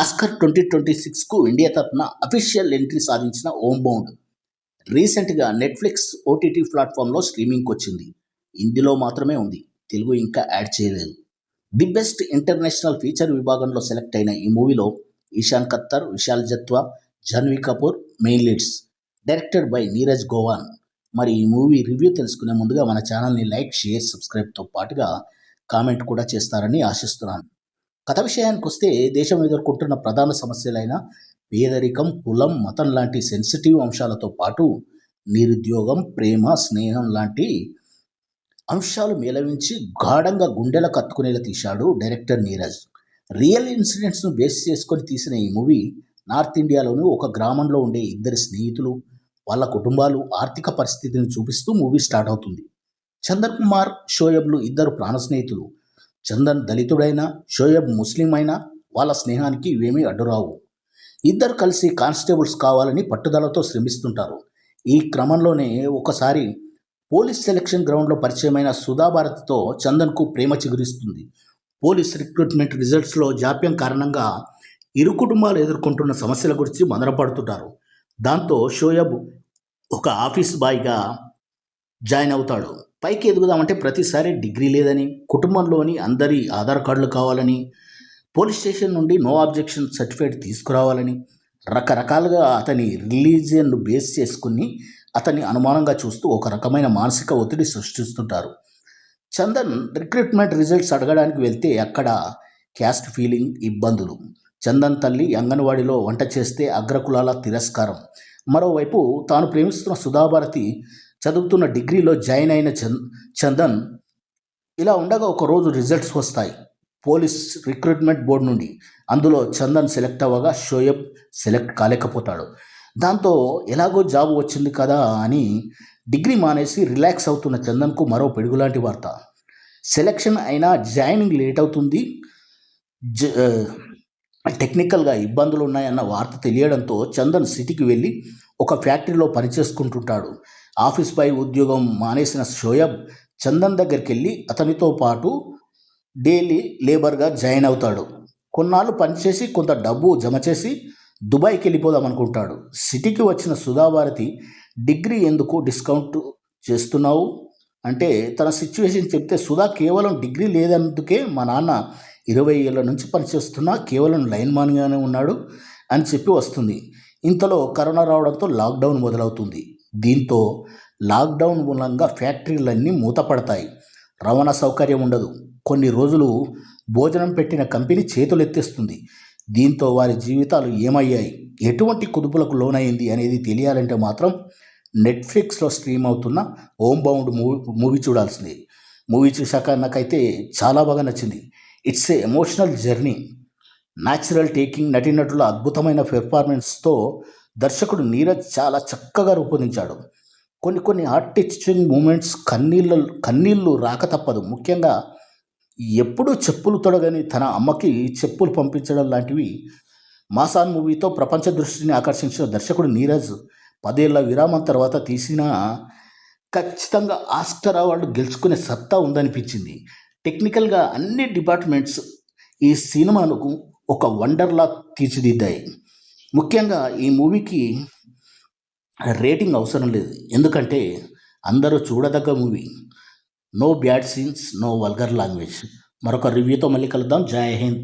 Oscar 2026కు India తరపున official entry సాధించిన హోమ్బౌండ్ రీసెంట్గా నెట్ఫ్లిక్స్ ఓటీటీ ప్లాట్ఫామ్లో స్ట్రీమింగ్కి వచ్చింది. హిందీలో మాత్రమే ఉంది, తెలుగు ఇంకా యాడ్ చేయలేదు. ది బెస్ట్ ఇంటర్నేషనల్ ఫీచర్ విభాగంలో సెలెక్ట్ అయిన ఈ మూవీలో Ishaan Khatter, Vishal Jethwa, Janhvi Kapoor main leads. Directed by Neeraj Ghaywan. మరి ఈ మూవీ రివ్యూ తెలుసుకునే ముందుగా మన ఛానల్ని లైక్, షేర్, సబ్స్క్రైబ్తో పాటుగా కామెంట్ కూడా చేస్తారని ఆశిస్తున్నాను. కథ విషయానికి వస్తే దేశం ఎదుర్కొంటున్న ప్రధాన సమస్యలైన పేదరికం, కులం, మతం లాంటి సెన్సిటివ్ అంశాలతో పాటు నిరుద్యోగం, ప్రేమ, స్నేహం లాంటి అంశాలు మేళవించి గాఢంగా గుండెల కత్తుకునేలా తీశాడు డైరెక్టర్ నీరజ్. రియల్ ఇన్సిడెంట్స్ను బేస్ చేసుకొని తీసిన ఈ మూవీ నార్త్ ఇండియాలోని ఒక గ్రామంలో ఉండే ఇద్దరు స్నేహితులు, వాళ్ళ కుటుంబాలు ఆర్థిక పరిస్థితిని చూపిస్తూ మూవీ స్టార్ట్ అవుతుంది. చందన్ కుమార్, షోయబ్లు ఇద్దరు ప్రాణ స్నేహితులు. చందన్ దళితుడైనా, షోయబ్ ముస్లిం అయినా వాళ్ళ స్నేహానికి ఇవేమీ అడ్డురావు. ఇద్దరు కలిసి కానిస్టేబుల్స్ కావాలని పట్టుదలతో శ్రమిస్తుంటారు. ఈ క్రమంలోనే ఒకసారి పోలీస్ సెలక్షన్ గ్రౌండ్లో పరిచయమైన సుధాభారతితో చందన్కు ప్రేమ చిగురిస్తుంది. పోలీస్ రిక్రూట్మెంట్ రిజల్ట్స్లో జాప్యం కారణంగా ఇరు కుటుంబాలు ఎదుర్కొంటున్న సమస్యల గురించి మదనపడుతుంటారు. దాంతో షోయబ్ ఒక ఆఫీస్ బాయ్గా జాయిన్ అవుతాడు. పైకి ఎదుగుదామంటే ప్రతిసారి డిగ్రీ లేదని, కుటుంబంలోని అందరి ఆధార్ కార్డులు కావాలని, పోలీస్ స్టేషన్ నుండి నో అబ్జెక్షన్ సర్టిఫికేట్ తీసుకురావాలని, రకరకాలుగా అతని రిలీజియన్ను బేస్ చేసుకుని అతన్ని అనుమానంగా చూస్తూ ఒక రకమైన మానసిక ఒత్తిడి సృష్టిస్తుంటారు. చందన్ రిక్రూట్మెంట్ రిజల్ట్స్ అడగడానికి వెళ్తే అక్కడ క్యాస్ట్ ఫీలింగ్, ఇబ్బందులు. చందన్ తల్లి అంగన్వాడీలో వంట చేస్తే అగ్రకులాల తిరస్కారం. మరోవైపు తాను ప్రేమిస్తున్న సుధాభారతి చదువుతున్న డిగ్రీలో జాయిన్ అయిన చందన్. ఇలా ఉండగా ఒకరోజు రిజల్ట్స్ వస్తాయి పోలీస్ రిక్రూట్మెంట్ బోర్డు నుండి. అందులో చందన్ సెలెక్ట్ అవ్వగా షోయబ్ సెలెక్ట్ కాలేకపోతాడు. దాంతో ఎలాగో జాబ్ వచ్చింది కదా అని డిగ్రీ మానేసి రిలాక్స్ అవుతున్న చందన్కు మరో పిడుగులాంటి వార్త. సెలెక్షన్ అయినా జాయినింగ్ లేట్ అవుతుంది, టెక్నికల్గా ఇబ్బందులు ఉన్నాయన్న వార్త తెలియడంతో చందన్ సిటీకి వెళ్ళి ఒక ఫ్యాక్టరీలో పనిచేసుకుంటుంటాడు. ఆఫీస్ బాయ్ ఉద్యోగం మానేసిన షోయబ్ చందన్ దగ్గరికి వెళ్ళి అతనితో పాటు డైలీ లేబర్గా జాయిన్ అవుతాడు. కొన్నాళ్ళు పనిచేసి కొంత డబ్బు జమ చేసి దుబాయ్కి వెళ్ళిపోదాం అనుకుంటాడు. సిటీకి వచ్చిన సుధాభారతి డిగ్రీ ఎందుకు డిస్కౌంట్ చేస్తున్నావు అంటే తన సిచ్యువేషన్ చెప్తే, సుధా కేవలం డిగ్రీ లేదందుకే మా నాన్న 20 ఏళ్ళ నుంచి పనిచేస్తున్నా కేవలం లైన్ మ్యాన్గానే ఉన్నాడు అని చెప్పి వస్తుంది. ఇంతలో కరోనా రావడంతో లాక్డౌన్ మొదలవుతుంది. దీంతో లాక్డౌన్ మూలంగా ఫ్యాక్టరీలన్నీ మూతపడతాయి, రవాణా సౌకర్యం ఉండదు. కొన్ని రోజులు భోజనం పెట్టిన కంపెనీ చేతులెత్తేస్తుంది. దీంతో వారి జీవితాలు ఏమయ్యాయి, ఎటువంటి కుదుపులకు లోనైంది అనేది తెలియాలంటే మాత్రం నెట్ఫ్లిక్స్లో స్ట్రీమ్ అవుతున్న హోమ్బౌండ్ మూవీ చూడాల్సింది. మూవీ చూశాక నాకైతే చాలా బాగా నచ్చింది. It's a emotional journey, natural taking, నటీనటుల అద్భుతమైన పెర్ఫార్మెన్స్తో దర్శకుడు నీరజ్ చాలా చక్కగా రూపొందించాడు. కొన్ని హార్ట్ టచింగ్ మూమెంట్స్, కన్నీళ్ళు రాక తప్పదు. ముఖ్యంగా ఎప్పుడూ చెప్పులు తొడగని తన అమ్మకి చెప్పులు పంపించడం లాంటివి. మాసాన్ మూవీతో ప్రపంచ దృష్టిని ఆకర్షించిన దర్శకుడు నీరజ్ 10 ఏళ్ల విరామం తర్వాత తీసినా ఖచ్చితంగా ఆస్కార్ అవార్డు గెలుచుకునే సత్తా ఉందనిపించింది. టెక్నికల్గా అన్ని డిపార్ట్మెంట్స్ ఈ సినిమాను ఒక వండర్లా తీర్చిదిద్దాయి. ముఖ్యంగా ఈ మూవీకి రేటింగ్ అవసరం లేదు, ఎందుకంటే అందరూ చూడదగ్గ movie. No bad scenes, no vulgar language. మరొక రివ్యూతో మళ్ళీ కలుద్దాం. జై హింద్.